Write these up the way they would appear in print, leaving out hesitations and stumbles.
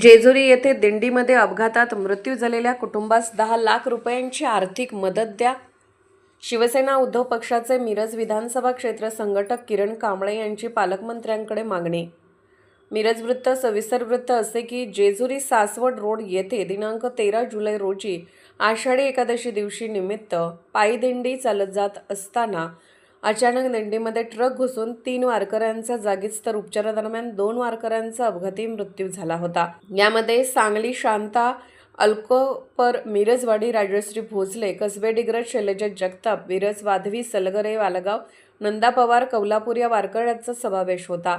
जेजुरी येथे दिंडीमध्ये अपघातात मृत्यू झालेल्या कुटुंबास 10 लाख रुपयांची आर्थिक मदत द्या. शिवसेना उद्धव पक्षाचे मिरज विधानसभा क्षेत्र संघटक किरण कांबळे यांची पालकमंत्र्यांकडे मागणी. मिरज वृत्त सविस्तर वृत्त असे की जेजुरी सासवड रोड येथे दिनांक 13 जुलै रोजी आषाढी एकादशी दिवशी निमित्त पायी दिंडी चालत जात असताना अचानक दिंडीमध्ये ट्रक घुसून 3 वारकऱ्यांचा जागीच तर उपचारादरम्यान 2 वारकऱ्यांचा अपघाती मृत्यू झाला होता. यामध्ये सांगली शांता अलकोपर, मिरजवाडी राजश्री भोसले, कसबे डिग्रज शैलजा जगताप, विरज वाधवी सलगरे वालगाव, नंदा पवार कौलापूर या वारकऱ्यांचा समावेश होता.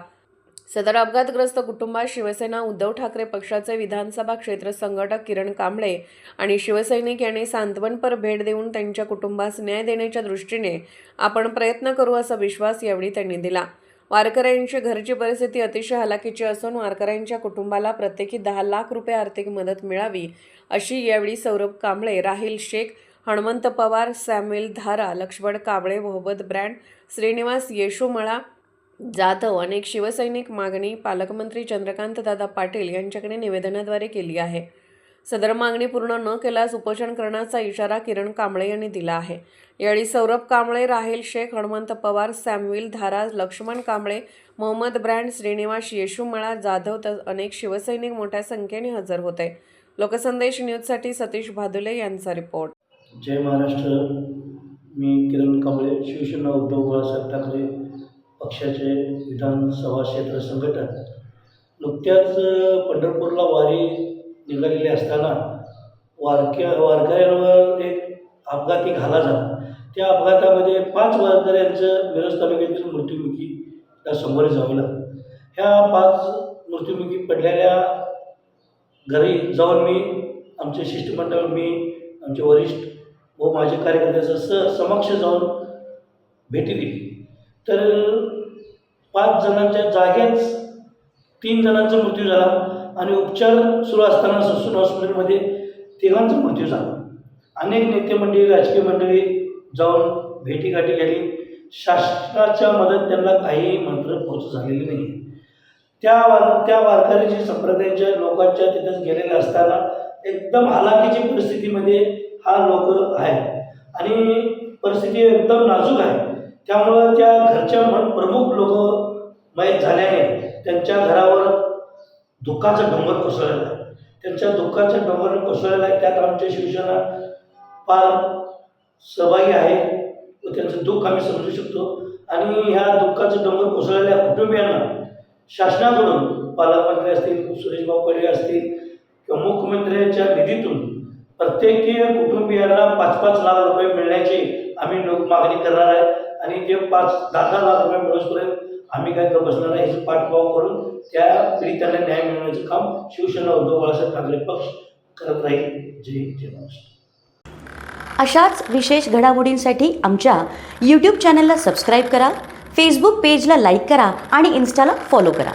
सदर अपघातग्रस्त कुटुंबास शिवसेना उद्धव ठाकरे पक्षाचे विधानसभा क्षेत्र संघटक किरण कांबळे आणि शिवसैनिक यांनी सांत्वनपर भेट देऊन त्यांच्या कुटुंबास न्याय देण्याच्या दृष्टीने आपण प्रयत्न करू असा विश्वास यावेळी त्यांनी दिला. वारकऱ्यांची घरची परिस्थिती अतिशय हलाखीची असून वारकऱ्यांच्या कुटुंबाला प्रत्येकी 10 लाख रुपये आर्थिक मदत मिळावी अशी यावेळी सौरभ कांबळे, राहिल शेख, हनुमंत पवार, सॅम्युएल धारा, लक्ष्मण कांबळे, मोहम्मद ब्रँड, श्रीनिवास येशूमळा जाधव अनेक शिवसैनिक मागणी पालकमंत्री चंद्रकांत दादा पाटील यांच्याकडे निवेदनाद्वारे केली आहे. सदर मागणी पूर्ण न केल्यास उपोषण करण्याचा इशारा किरण कांबळे यांनी दिला आहे. यावेळी सौरभ कांबळे, राहिल शेख, हनुमंत पवार, सॅम्युएल धारा, लक्ष्मण कांबळे, मोहम्मद ब्रँड, श्रीनिवास येशूमळा जाधव तर अनेक शिवसैनिक मोठ्या संख्येने हजर होते. लोकसंदेश न्यूजसाठी सतीश भादुले यांचा रिपोर्ट. जय महाराष्ट्र. मी किरण कांबळे, शिवसेना उद्धव बाळासाहेब ठाकरे पक्षाचे विधानसभा क्षेत्र संघटक. नुकत्याच पंढरपूरला वारी निघालेली असताना वारकऱ्यांवर एक अपघाती घाला झाला. त्या अपघातामध्ये 5 वारकऱ्यांचं मिरज तालुक्यातील मृत्युमुखी सामोरे जावे लागलं. ह्या 5 मृत्युमुखी पडलेल्या घरी जाऊन मी, आमचे शिष्टमंडळ, मी, आमचे वरिष्ठ व माझे कार्यकर्त्याचं समक्ष जाऊन भेटी दिली. तर 5 जणांच्या जागेच 3 जणांचा मृत्यू झाला आणि उपचार सुरू असताना ससून हॉस्पिटलमध्ये 3घांचा मृत्यू झाला. अनेक नेते मंडळी, राजकीय मंडळी जाऊन भेटीगाठी केली. शासनाच्या मदत त्यांना काही मंत्र पोहोच झालेली नाही. त्या वारकऱ्याची संप्रदायाच्या लोकांच्या तिथेच गेलेले असताना एकदम हलाखीची परिस्थितीमध्ये हा लोक आहे आणि परिस्थिती एकदम नाजूक आहे. त्यामुळं त्या घरच्या प्रमुख लोक मयत झाल्याने त्यांच्या घरावर दुःखाचा डोंगर कोसळलेला आहे. त्यांच्या दुःखाचा डोंगर कोसळलेला आहे. त्यात आमच्या शिवसेना फार सहभागी आहे व त्यांचं दुःख आम्ही समजू शकतो. आणि ह्या दुःखाचं डोंगर कोसळलेल्या कुटुंबियांना शासनाकडून, पालकमंत्री असतील, सुरेशभाऊ पडे असतील किंवा मुख्यमंत्र्यांच्या निधीतून प्रत्येकी कुटुंबियांना 5-5 लाख रुपये मिळण्याची आम्ही मागणी करणार आहे. आणि ते 5-10 लाख रुपये मिळवण्यापर्यंत आम्ही काय बसणार आहे याचा पाठपुरावा करून त्या पीडितांना न्याय मिळवण्याचं काम शिवसेना उद्धव बाळासाहेब ठाकरे पक्ष करत राहील. जय महाराष्ट्र. अशाच विशेष घडामोडींसाठी आमच्या यूट्यूब चॅनलला सबस्क्राईब करा, फेसबुक पेजला लाईक करा आणि इन्स्टाला फॉलो करा.